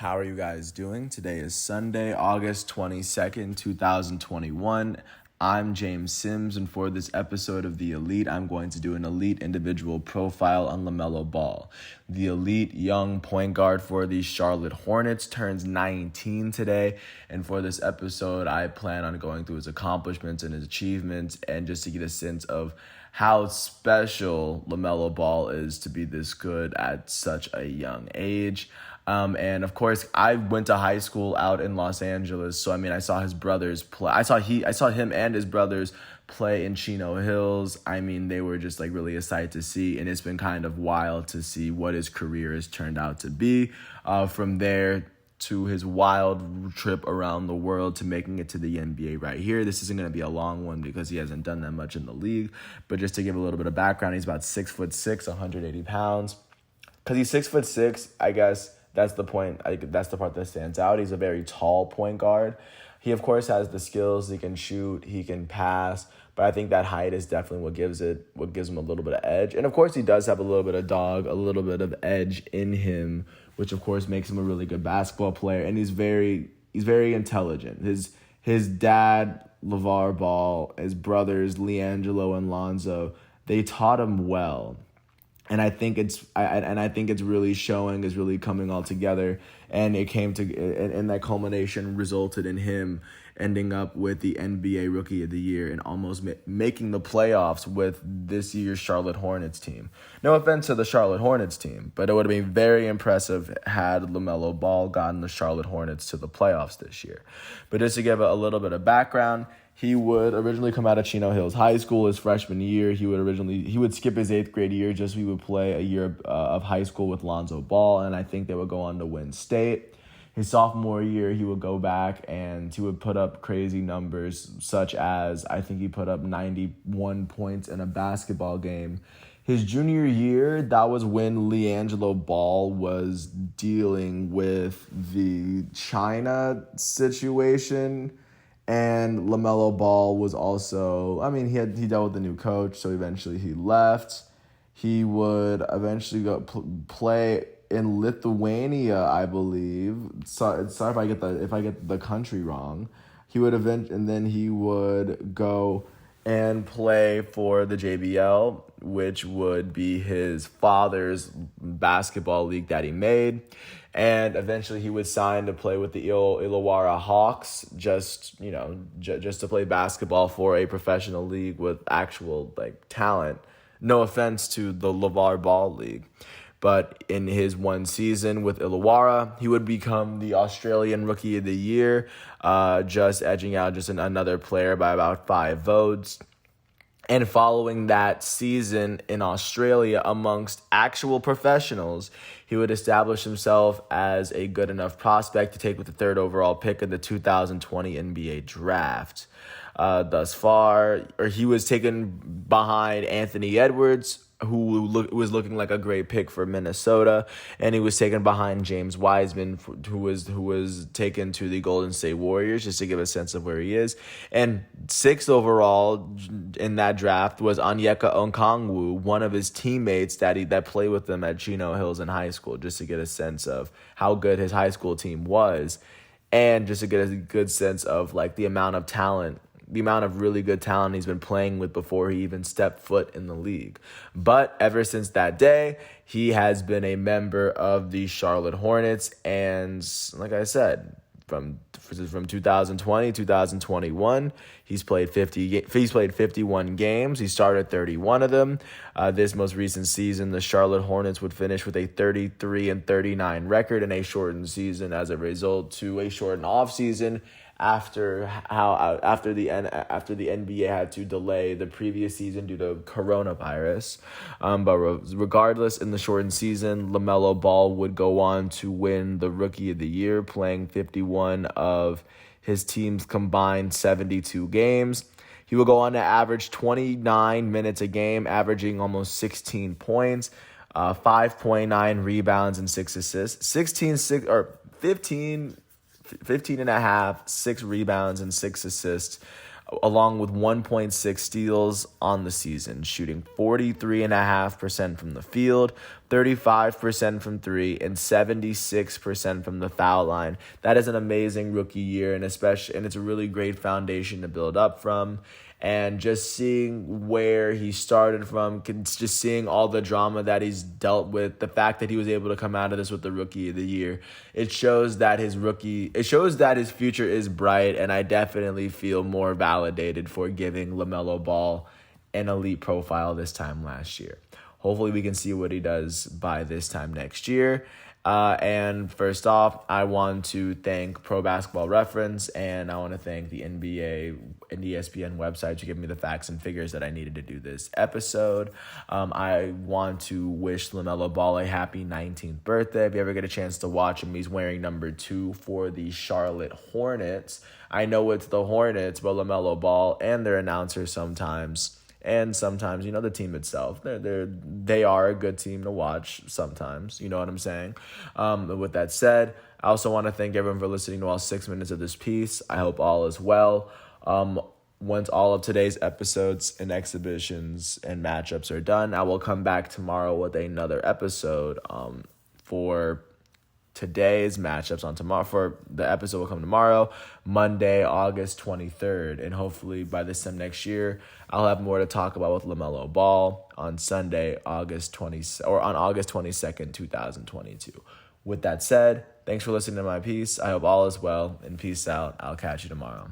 How are you guys doing? Today is Sunday, August 22nd, 2021. I'm James Sims, and for this episode of The Elite, I'm going to do an elite individual profile on LaMelo Ball. The elite young point guard for the Charlotte Hornets turns 19 today, and for this episode, I plan on going through his accomplishments and his achievements, and just to get a sense of how special LaMelo Ball is to be this good at such a young age. And of course, I went to high school out in Los Angeles, so I saw his brothers play. I saw him and his brothers play in Chino Hills. They were just really a sight to see, and it's been kind of wild to see what his career has turned out to be. From there to his wild trip around the world to making it to the NBA right here. This isn't going to be a long one because he hasn't done that much in the league, but just to give a little bit of background, he's about 6'6", 180 pounds. Because he's 6'6", I guess. That's the point. That's the part that stands out. He's a very tall point guard. He, of course, has the skills. He can shoot. He can pass. But I think that height is definitely what gives him a little bit of edge. And, of course, he does have a little bit of a little bit of edge in him, which, of course, makes him a really good basketball player. And he's very intelligent. His dad, LeVar Ball, his brothers, LiAngelo and Lonzo, they taught him well. And I think it's really showing, is really coming all together, and it came to, and that culmination resulted in him ending up with the NBA Rookie of the Year and almost making the playoffs with this year's Charlotte Hornets team. No offense to the Charlotte Hornets team, but it would have been very impressive had LaMelo Ball gotten the Charlotte Hornets to the playoffs this year. But just to give a little bit of background, he would originally come out of Chino Hills High School his freshman year. He would skip his 8th grade year just so he would play a year of high school with Lonzo Ball, and I think they would go on to win state. His sophomore year, he would go back and he would put up crazy numbers, such as I think he put up 91 points in a basketball game. His junior year, that was when LiAngelo Ball was dealing with the China situation. And LaMelo Ball was also, he dealt with the new coach, so eventually he left. He would eventually go play in Lithuania, I believe. Sorry if I get the country wrong. And then he would go and play for the JBL, which would be his father's basketball league that he made. And eventually he would sign to play with the Illawarra Hawks, just to play basketball for a professional league with actual talent. No offense to the LeVar Ball League. But in his one season with Illawarra, he would become the Australian Rookie of the Year, just edging out another player by about 5 votes. And following that season in Australia amongst actual professionals, he would establish himself as a good enough prospect to take with the 3rd overall pick of the 2020 NBA draft. Thus far, he was taken behind Anthony Edwards, who was looking like a great pick for Minnesota, and he was taken behind James Wiseman, who was taken to the Golden State Warriors, just to give a sense of where he is. And 6th overall in that draft was Onyeka Okongwu, one of his teammates that played with him at Chino Hills in high school, just to get a sense of how good his high school team was, and just to get a good sense of the amount of talent, the amount of really good talent he's been playing with before he even stepped foot in the league. But ever since that day, he has been a member of the Charlotte Hornets. And like I said, from 2020, 2021, he's played 51 games. He started 31 of them. This most recent season, the Charlotte Hornets would finish with a 33-39 record in a shortened season as a result to a shortened offseason after the NBA had to delay the previous season due to coronavirus. But regardless, in the shortened season, LaMelo Ball would go on to win the Rookie of the Year, playing 51 of his team's combined 72 games. He will go on to average 29 minutes a game, averaging almost 16 points, 5.9 rebounds and 6 assists, 15 and a half, 6 rebounds and 6 assists, along with 1.6 steals on the season, shooting 43.5% from the field, 35% from three, and 76% from the foul line. That is an amazing rookie year, and it's a really great foundation to build up from. And just seeing where he started from, just seeing all the drama that he's dealt with, the fact that he was able to come out of this with the Rookie of the Year, it shows that his future is bright, and I definitely feel more validated for giving LaMelo Ball an elite profile this time last year. Hopefully we can see what he does by this time next year. And first off, I want to thank Pro Basketball Reference, and I want to thank the NBA and ESPN website to give me the facts and figures that I needed to do this episode. I want to wish LaMelo Ball a happy 19th birthday. If you ever get a chance to watch him, he's wearing number 2 for the Charlotte Hornets. I know it's the Hornets, but LaMelo Ball and their announcer sometimes. And sometimes, the team itself, they are a good team to watch sometimes. You know what I'm saying? With that said, I also want to thank everyone for listening to all 6 minutes of this piece. I hope all is well. Once all of today's episodes and exhibitions and matchups are done, I will come back tomorrow with another episode for today's matchups on tomorrow. For the episode will come tomorrow, Monday, August 23rd. And hopefully by this time next year, I'll have more to talk about with LaMelo Ball on Sunday, on August 22nd, 2022. With that said, thanks for listening to my piece. I hope all is well, and peace out. I'll catch you tomorrow.